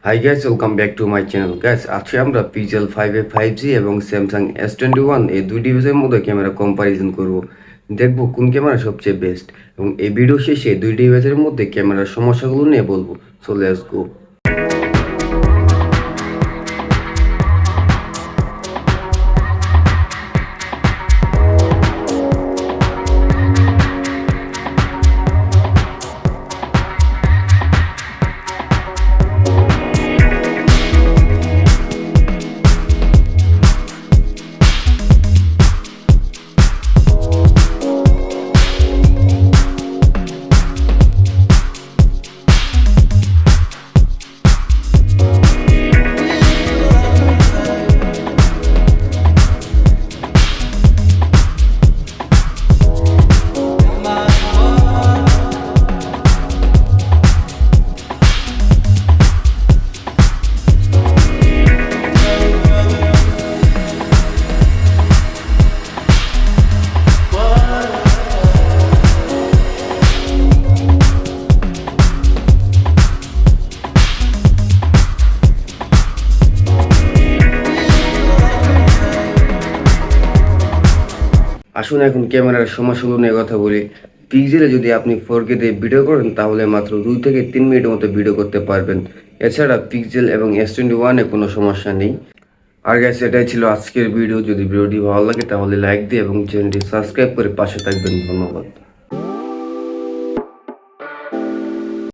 Hi guys, welcome back to my channel. Guys, আজকে আমরা pixel 5a 5G এবং Samsung S21 এই দুই ডিভাইসের মধ্যে ক্যামেরা কম্পারিজন করব। দেখব কোন ক্যামেরা সবচেয়ে বেস্ট, এবং এই ভিডিও শেষে দুই ডিভাইসের মধ্যে ক্যামেরার সমস্যাগুলো নিয়ে বলবো। So let's go. আসুন এখন ক্যামেরার সমস্যাগুলো নিয়ে কথা বলি। পিক্সেলে যদি আপনি 4K দিয়ে ভিডিও করেন তাহলে মাত্র 2 থেকে 3 মিনিটের মতো ভিডিও করতে পারবেন। এছাড়া পিক্সেল এবং S21-এ কোনো সমস্যা নেই। আর গাইস, এটাই ছিল আজকের ভিডিও। যদি ভিডিওটি ভালো লাগে তাহলে লাইক দিয়ে এবং চ্যানেলটি সাবস্ক্রাইব করে পাশে থাকবেন। ধন্যবাদ।